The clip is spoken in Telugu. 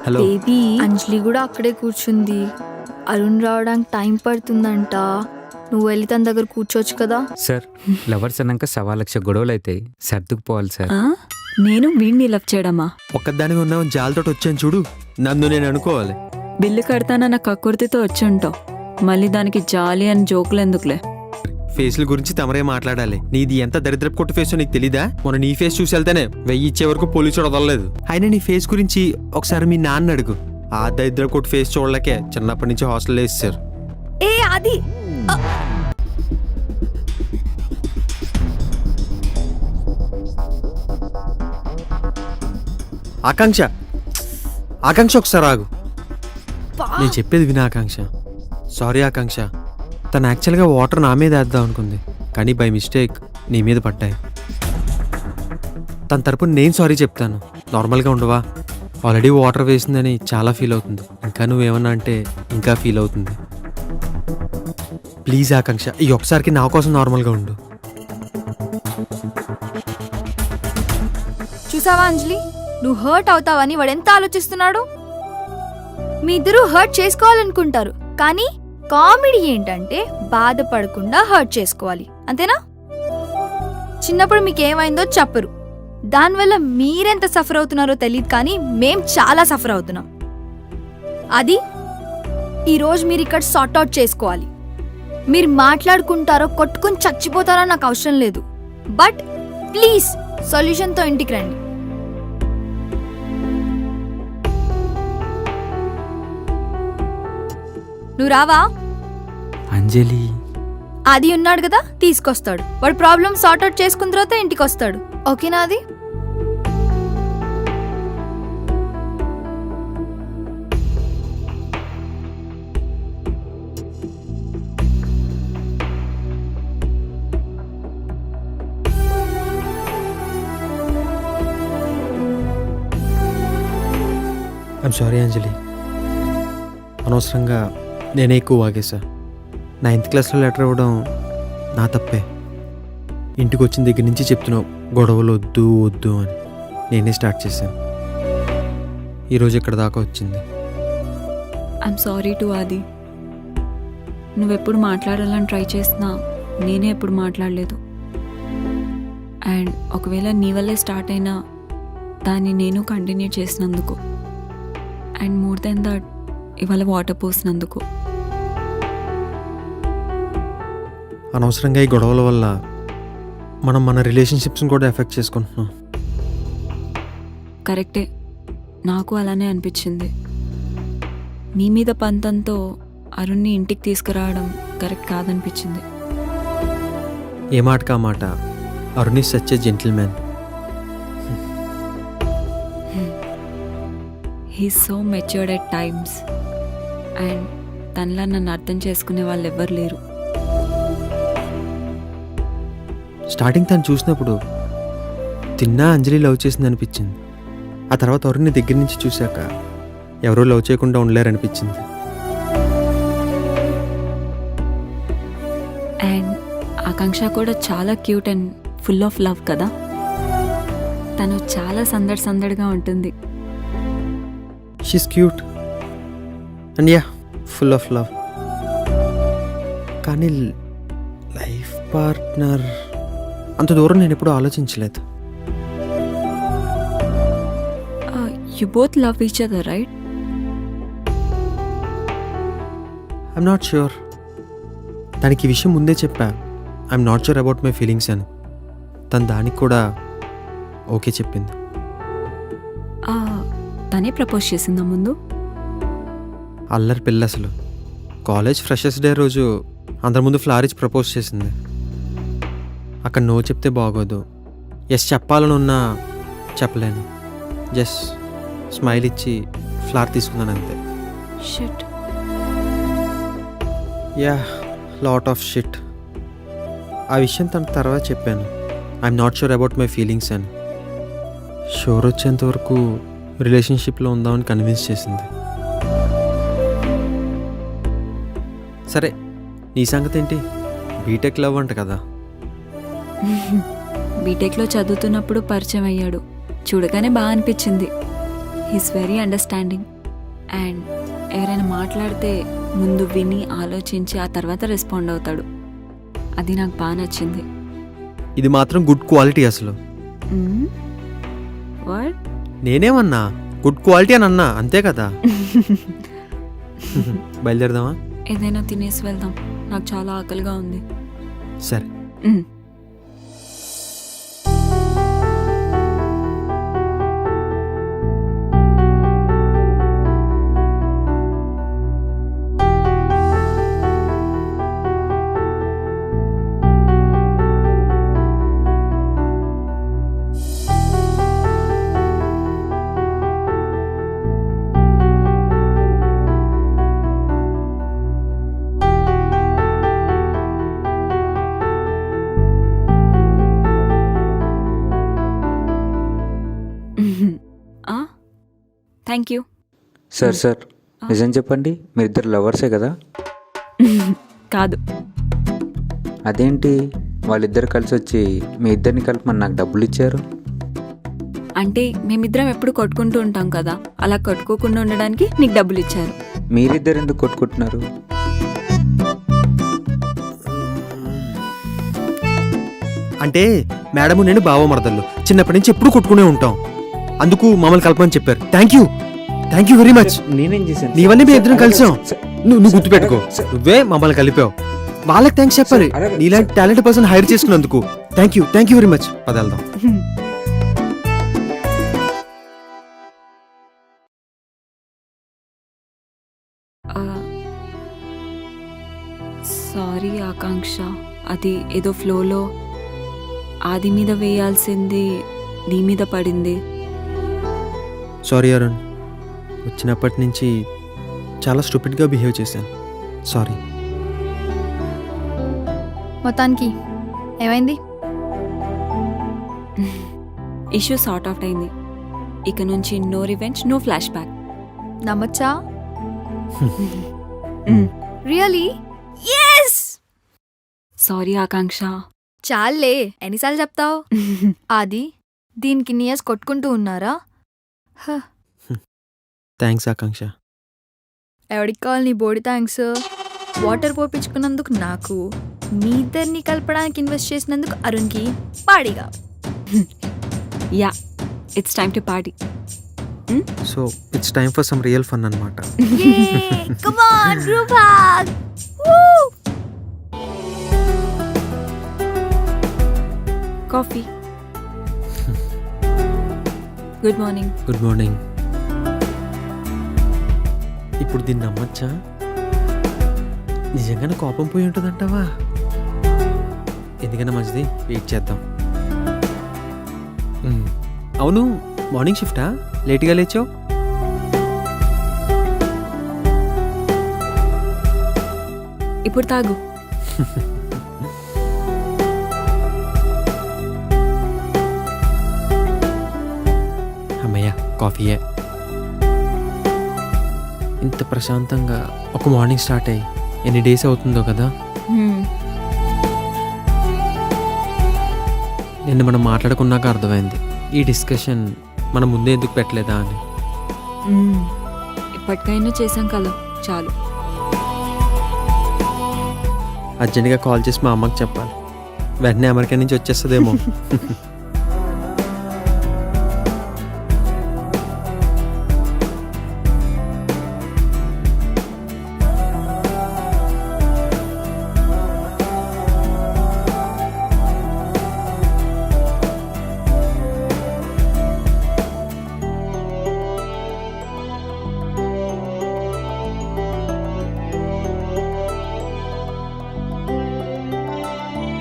హలో బేబీ అంజలి కూడా అక్కడే కూర్చుంది. అరుణ్ రావడానికి టైం పడుతుందంట. నువ్వు వెళ్ళి తన దగ్గర కూర్చోవచ్చు కదా. సార్, లవర్స్ అన్నాక 1,00,000 గొడవలు అవుతాయి, సర్దుకుపోవాలి సార్. నేను వీడిని లవ్ చేయడమా? ఒక్కదానిగా ఉన్న జాలతోటి వచ్చాను చూడు, నన్ను నేను అనుకోవాలి. బిల్లు కడతానన్న కక్కుర్తితో వచ్చి ఉంటావు, మళ్ళీ దానికి జాలి అని జోకులు ఎందుకులే. ఫేస్ల గురించి తమరే మాట్లాడాలి. నీది ఎంత దరిద్రపు కొట్టు ఫేస్ నీకు తెలీదా? మొన్న నీ ఫేస్ చూసి వెళ్తేనే 1000 ఇచ్చే వరకు పోలీసు వదలలేదు. అయినా నీ ఫేస్ గురించి ఒకసారి మీ నాన్న అడుగు. ఆ దరిద్రపు కొట్టు ఫేస్ చూడలేకే చిన్నప్పటి నుంచి హాస్టల్లో వేసేసారు. ఏ అది ఆకాంక్ష, ఆకాంక్ష ఒకసారి ఆగు. నేను చెప్పేది వినా ఆకాంక్ష. సారీ ఆకాంక్ష, తను యాక్చువల్గా వాటర్ నా మీద వేద్దాం అనుకుంది, కానీ బై మిస్టేక్ నీ మీద పడ్డాయి. తన తరపున నేను సారీ చెప్తాను. నార్మల్గా ఉండవా? ఆల్రెడీ వాటర్ వేసిందని చాలా ఫీల్ అవుతుంది, ఇంకా నువ్వేమన్నా అంటే ఇంకా ఫీల్ అవుతుంది. ప్లీజ్ ఆకాంక్ష, ఈ ఒకసారికి నా కోసం నార్మల్గా ఉండు. చూసావా అంజలి, నువ్వు హర్ట్ అవుతావని వాడు ఎంత ఆలోచిస్తున్నాడు. మీ ఇద్దరు హర్ట్ చేసుకోవాలనుకుంటారు, కానీ కామెడీ ఏంటంటే బాధపడకుండా హర్ట్ చేసుకోవాలి, అంతేనా? చిన్నప్పుడు మీకేమైందో చెప్పరు, దానివల్ల మీరెంత సఫర్ అవుతున్నారో తెలియదు, కానీ మేం చాలా సఫర్ అవుతున్నాం. అది ఈరోజు మీరు ఇక్కడ సార్ట్ అవుట్ చేసుకోవాలి. మీరు మాట్లాడుకుంటారో కొట్టుకుని చచ్చిపోతారో నాకు అవసరం లేదు, బట్ ప్లీజ్ సొల్యూషన్తో ఇంటికి రండి. నువ్వు రావా? అంజలి, అది ఉన్నాడు కదా, తీసుకొస్తాడు. వాడు ప్రాబ్లం సార్ట్ అవుట్ చేసుకున్న తర్వాత ఇంటికి వస్తాడు, ఓకేనా? అది ఐఎమ్ సారీ అంజలి, అనవసరంగా నేనే ఎక్కువ వాగేశా. 9th క్లాస్లో లెటర్ ఇవ్వడం నా తప్పే. ఇంటికి వచ్చిన దగ్గర నుంచి చెప్తున్నావు గొడవలు వద్దు వద్దు అని, నేనే స్టార్ట్ చేశాను. ఈరోజు ఇక్కడ దాకా వచ్చింది. ఐఎమ్ సారీ టు ఆది. నువ్వెప్పుడు మాట్లాడాలని ట్రై చేసినా నేనే ఎప్పుడు మాట్లాడలేదు. అండ్ ఒకవేళ నీ వల్లే స్టార్ట్ అయినా దాన్ని నేను కంటిన్యూ చేసినందుకు, అండ్ మోర్ దెన్ దట్ ఇవాళ వాటర్ పోసినందుకు. అనవసరంగా ఈ గొడవల వల్ల మనం మన రిలేషన్షిప్స్ని కూడా ఎఫెక్ట్ చేసుకుంటున్నాం. కరెక్టే, నాకు అలానే అనిపించింది. మీ మీద పంతంతో అరుణ్ని ఇంటికి తీసుకురావడం కరెక్ట్ కాదనిపించింది. ఏ మాటకా మాట, Arun is such a gentleman. He's so matured at times, and తనలా నన్ను అర్థం చేసుకునే వాళ్ళు ఎవ్వరు లేరు. స్టార్టింగ్ తను చూసినప్పుడు తిన్నా అంజలి లవ్ చేసింది అనిపించింది. ఆ తర్వాత అరుణ్ని దగ్గర నుంచి చూశాక ఎవరూ లవ్ చేయకుండా ఉండలేరనిపించింది. అండ్ ఆకాంక్ష కూడా చాలా cute and full of love కదా. తను చాలా సందడిగా ఉంటుంది. She's cute and yeah full of love. కానీ లైఫ్ పార్ట్నర్ అంత దూరం నేను ఎప్పుడూ ఆలోచించలేదు. You both love each other, right? I'm not sure. దానికి ఈ విషయం ముందే చెప్పా, I'm not sure about my feelings అని. తను దానికి కూడా ఓకే చెప్పింది. తనే ప్రపోజ్ చేసిందా ముందు? అల్లరి పిల్ల అసలు. కాలేజ్ ఫ్రెషర్స్ డే రోజు అందరి ముందు ఫ్లవర్ ఇచ్చి ప్రపోజ్ చేసింది. అక్కడ నో చెప్తే బాగోదు, ఎస్ చెప్పాలని ఉన్నా చెప్పలేను. జస్ట్ స్మైల్ ఇచ్చి ఫ్లవర్ తీసుకున్నాను అంతే. Shit. Yeah, lot of shit. ఆ విషయం తన తర్వాత చెప్పాను, I'm not sure about my feelings అని. షూర్ వచ్చేంత వరకు రిలేషన్షిప్లో ఉందామని కన్విన్స్ చేసింది. సరే, నీ సంగతి ఏంటి? బీటెక్ లవ్ అంట కదా. బీటెక్లో చదువుతున్నప్పుడు పరిచయం అయ్యాడు. చూడగానే బాగా అనిపించింది. He's very understanding. అండ్ ఎవరైనా మాట్లాడితే ముందు విని ఆలోచించి ఆ తర్వాత రెస్పాండ్ అవుతాడు. అది నాకు బాగా నచ్చింది. ఇది మాత్రం గుడ్ క్వాలిటీ అసలు. వాట్? నేనేమన్నా గుడ్ క్వాలిటీ అని అన్నా, అంతే కదా. బయలుదేరదామా? ఏదైనా తినేసి వెళ్దాం, నాకు చాలా ఆకలిగా ఉంది. సరే. మ్మ్. Thank you. సార్ నిజం చెప్పండి, మీరిద్దరు లవర్సే కదా? కాదు. అదేంటి వాళ్ళిద్దరు కలిసి వచ్చి మీ ఇద్దరిని కలపమని నాకు డబ్బులు ఇచ్చారు? అంటే మేమిద్దరం ఎప్పుడు కొట్టుకుంటూ ఉంటాం కదా, అలా కొట్టుకోకుండా ఉండడానికి నీకు డబ్బులు ఇచ్చారు. మీరిద్దరు ఎందుకు కొట్టుకుంటున్నారు? అంటే మేడము నేను బావ మరదళ్ళు చిన్నప్పటి నుంచి ఎప్పుడు కొట్టుకునే ఉంటాం, అందుకు మమ్మల్ని కలపమని చెప్పారు. Thank you very much. నేనేం చేశాను? నీవన్నీ మేము ఇద్దరం కలిసాం. సార్, నువ్వు గుర్తుపెట్టుకో, సార్. నువ్వే మమ్మల్ని కలిపావు. వాళ్ళకి థ్యాంక్స్ చెప్పాలి. అలాగే, నీలాంటి టాలెంట్ పర్సన్ హైర్ చేసుకున్నందుకు థ్యాంక్ యూ వెరీ మచ్. పదెళ్దాం. సారీ ఆకాంక్ష, అది ఏదో ఫ్లోలో ఆది మీద వేయాల్సింది నీ మీద పడింది. సారీ అరుణ్, వచ్చినప్పటి నుంచి చాలా స్టూపిడ్గా బిహేవ్ చేశాను. సారీ. మొత్తానికి ఏమైంది? ఇష్యూ సార్ట్ అవుట్ అయింది. ఇక నుంచి no revenge, no flashback. నమ్మచ్చా? రియలీ? ఎస్. సారీ ఆకాంక్ష. చాలే, ఎన్నిసార్లు చెప్తావు? ఆది, దీనికి ఇయర్స్ కొట్టుకుంటూ ఉన్నారా? థ్యాంక్స్ ఆకాంక్ష. ఎవడికి కావాలి నీ బోడి థ్యాంక్స్? వాటర్ పోపించుకున్నందుకు నాకు, మీ ఇద్దరిని కలపడానికి ఇన్వెస్ట్ చేసినందుకు అరుణ్కి పాడిగా. Yeah, it's time to party. So it's time for some real fun అన్నమాట. Come on, group hug. Woo! Coffee. Good morning. Good morning. ఇప్పుడు దీన్ని నమ్మచ్చా? నిజంగానే కోపం పోయి ఉంటుందంటావా? ఎందుకన్నా మంచిది, వెయిట్ చేద్దాం. అవును, మార్నింగ్ షిఫ్టా? లేట్గా లేచావు? ఇప్పుడు తాగు. అమ్మయ్య, కాఫీయే. ఇంత ప్రశాంతంగా ఒక మార్నింగ్ స్టార్ట్ అయ్యి ఎన్ని డేస్ అవుతుందో కదా. నిన్న మనం మాట్లాడుకున్నాక అర్థమైంది ఈ డిస్కషన్ మనం ముందే ఎందుకు పెట్టలేదా అని. ఇప్పటికైనా చేసాం కదా, చాలు. అర్జెంట్గా కాల్ చేసి మా అమ్మకి చెప్పాలి, వెంటనే అమెరికా నుంచి వచ్చేస్తుందేమో.